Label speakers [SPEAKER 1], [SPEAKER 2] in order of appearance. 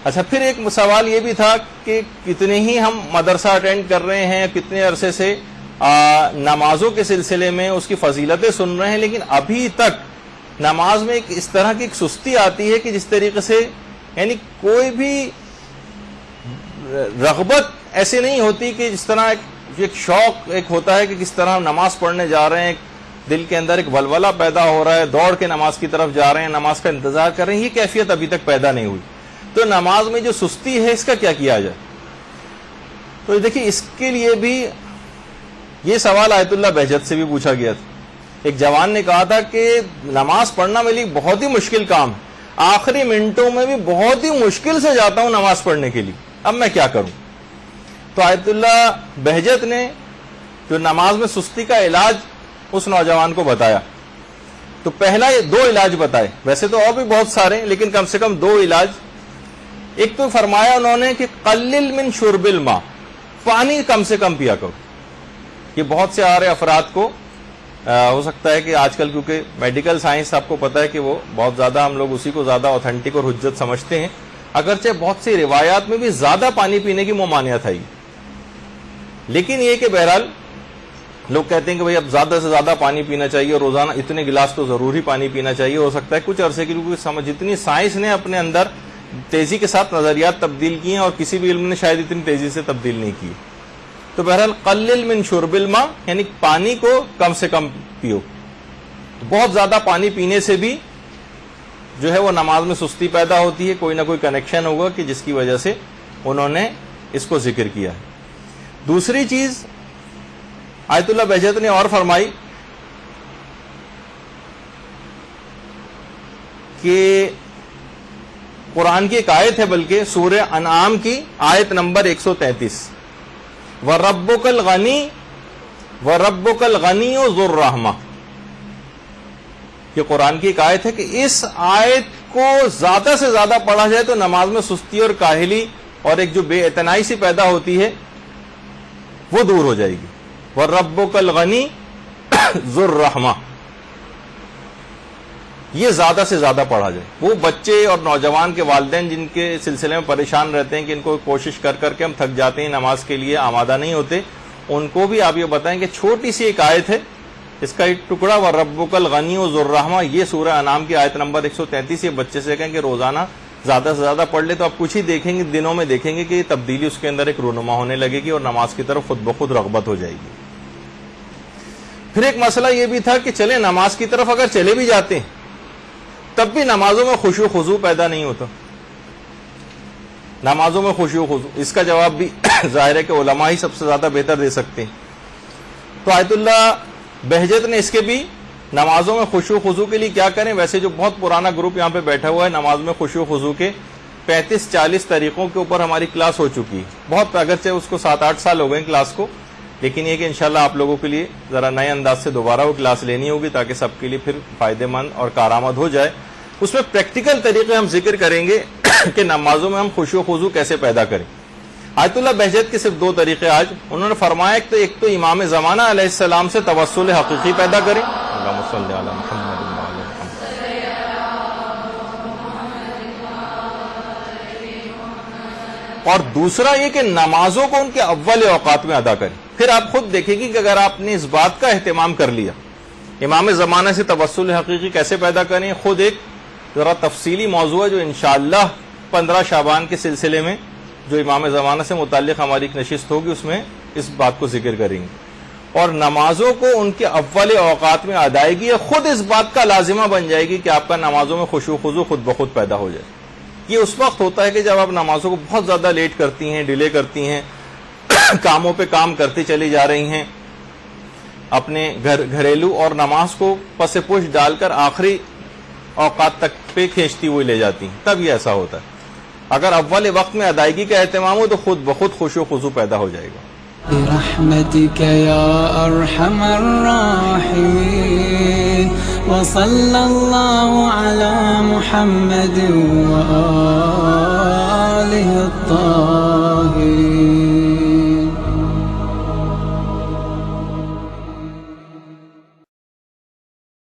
[SPEAKER 1] اچھا، پھر ایک سوال یہ بھی تھا کہ کتنے ہی ہم مدرسہ اٹینڈ کر رہے ہیں، کتنے عرصے سے نمازوں کے سلسلے میں اس کی فضیلتیں سن رہے ہیں، لیکن ابھی تک نماز میں ایک اس طرح کی ایک سستی آتی ہے کہ جس طریقے سے یعنی کوئی بھی رغبت ایسے نہیں ہوتی کہ جس طرح ایک شوق ایک ہوتا ہے کہ کس طرح ہم نماز پڑھنے جا رہے ہیں، دل کے اندر ایک ولولہ پیدا ہو رہا ہے، دوڑ کے نماز کی طرف جا رہے ہیں، نماز کا انتظار کر رہے ہیں، یہ کیفیت ابھی تک پیدا نہیں ہوئی. تو نماز میں جو سستی ہے اس کا کیا کیا جائے؟ تو دیکھیے اس کے لیے بھی یہ سوال آیت اللہ بہجت سے بھی پوچھا گیا تھا. ایک جوان نے کہا تھا کہ نماز پڑھنا میرے لیے بہت ہی مشکل کام ہے، آخری منٹوں میں بھی بہت ہی مشکل سے جاتا ہوں نماز پڑھنے کے لیے، اب میں کیا کروں؟ تو آیت اللہ بہجت نے جو نماز میں سستی کا علاج اس نوجوان کو بتایا. تو پہلا یہ 2 علاج بتائے، ویسے تو اور بھی بہت سارے ہیں لیکن کم سے کم 2 علاج. ایک تو فرمایا انہوں نے کہ قلل من شرب الماء، پانی کم سے کم پیا کرو. یہ بہت سے آرے افراد کو ہو سکتا ہے کہ آج کل کیونکہ میڈیکل سائنس آپ کو پتا ہے کہ وہ بہت زیادہ ہم لوگ اسی کو زیادہ اوتھینٹک اور حجت سمجھتے ہیں، اگرچہ بہت سی روایات میں بھی زیادہ پانی پینے کی ممانعت ہے، لیکن یہ کہ بہرحال لوگ کہتے ہیں کہ بھئی اب زیادہ سے زیادہ پانی پینا چاہیے اور روزانہ اتنے گلاس تو ضروری پانی پینا چاہیے. ہو سکتا ہے کچھ عرصے کی جتنی سائنس نے اپنے اندر تیزی کے ساتھ نظریات تبدیل کیے ہیں اور کسی بھی علم نے شاید اتنی تیزی سے تبدیل نہیں کی. تو بہرحال قلل من شرب الماء یعنی پانی کو کم سے کم پیو. بہت زیادہ پانی پینے سے بھی جو ہے وہ نماز میں سستی پیدا ہوتی ہے، کوئی نہ کوئی کنیکشن ہوگا کہ جس کی وجہ سے انہوں نے اس کو ذکر کیا ہے. دوسری چیز آیت اللہ بہجت نے اور فرمائی کہ قرآن کی ایک آیت ہے، بلکہ سورہ انعام کی آیت نمبر 133، وَرَبُّكَ الْغَنِيُّ ذُو الرَّحْمَةِ. یہ قرآن کی ایک آیت ہے کہ اس آیت کو زیادہ سے زیادہ پڑھا جائے تو نماز میں سستی اور کاہلی اور ایک جو بے اعتنائی سی پیدا ہوتی ہے وہ دور ہو جائے گی. وَرَبُّكَ الْغَنِيُّ ذُو الرَّحْمَةِ، یہ زیادہ سے زیادہ پڑھا جائے. وہ بچے اور نوجوان کے والدین جن کے سلسلے میں پریشان رہتے ہیں کہ ان کو کوشش کر کر کے ہم تھک جاتے ہیں، نماز کے لیے آمادہ نہیں ہوتے، ان کو بھی آپ یہ بتائیں کہ چھوٹی سی ایک آیت ہے، اس کا ایک ٹکڑا وَرَبُّكَ الْغَنِيُّ ذُو الرَّحْمَةِ، یہ سورہ انعام کی آیت نمبر 133. یہ بچے سے کہیں کہ روزانہ زیادہ سے زیادہ پڑھ لے تو آپ کچھ ہی دیکھیں گے، دنوں میں دیکھیں گے کہ یہ تبدیلی اس کے اندر ایک رونما ہونے لگے گی اور نماز کی طرف خود بخود رغبت ہو جائے گی. پھر ایک مسئلہ یہ بھی تھا کہ چلے نماز کی طرف اگر چلے بھی جاتے ہیں تب بھی نمازوں میں خشوع و خضوع پیدا نہیں ہوتا. نمازوں میں خشوع و خضوع، اس کا جواب بھی ظاہر ہے کہ علماء ہی سب سے زیادہ بہتر دے سکتے ہیں. تو آیت اللہ بہجت نے اس کے بھی نمازوں میں خشوع و خضوع کے لیے کیا کریں. ویسے جو بہت پرانا گروپ یہاں پہ بیٹھا ہوا ہے، نماز میں خشوع و خضوع کے 35-40 طریقوں کے اوپر ہماری کلاس ہو چکی ہے. بہت اگرچہ اس کو 7-8 سال ہو گئے کلاس کو، لیکن یہ کہ انشاءاللہ آپ لوگوں کے لیے ذرا نئے انداز سے دوبارہ وہ کلاس لینی ہوگی تاکہ سب کے لیے پھر فائدہ مند اور کارآمد ہو جائے. اس میں پریکٹیکل طریقے ہم ذکر کریں گے کہ نمازوں میں ہم خشوع و خضوع کیسے پیدا کریں. آیت اللہ بہجت کے صرف 2 طریقے آج انہوں نے فرمایا. ایک تو امام زمانہ علیہ السلام سے توسل حقیقی پیدا کریں، اللہم صلی علی محمد وعلی محمد. اور دوسرا یہ کہ نمازوں کو ان کے اول اوقات میں ادا کریں. پھر آپ خود دیکھیں گی کہ اگر آپ نے اس بات کا اہتمام کر لیا امام زمانہ سے توسل حقیقی کیسے پیدا کریں، خود ایک ذرا تفصیلی موضوع ہے جو انشاءاللہ 15 شعبان کے سلسلے میں جو امام زمانہ سے متعلق ہماری ایک نشست ہوگی اس میں اس بات کو ذکر کریں گے. اور نمازوں کو ان کے اول اوقات میں ادائیگی خود اس بات کا لازمہ بن جائے گی کہ آپ کا نمازوں میں خشوع و خضوع خود بخود پیدا ہو جائے. یہ اس وقت ہوتا ہے کہ جب آپ نمازوں کو بہت زیادہ لیٹ کرتی ہیں، ڈیلے کرتی ہیں، کاموں پہ کام کرتی چلی جا رہی ہیں، اپنے گھریلو اور نماز کو پس پش ڈال کر آخری اوقات تک پہ کھینچتی ہوئی لے جاتی ہیں، تب یہ ایسا ہوتا ہے. اگر اول وقت میں ادائیگی کا اہتمام ہو تو خود بخود خشوع و خضوع پیدا ہو جائے گا.
[SPEAKER 2] برحمتك يا أرحم الراحمين وصلى الله على محمد وآله الطاهرين.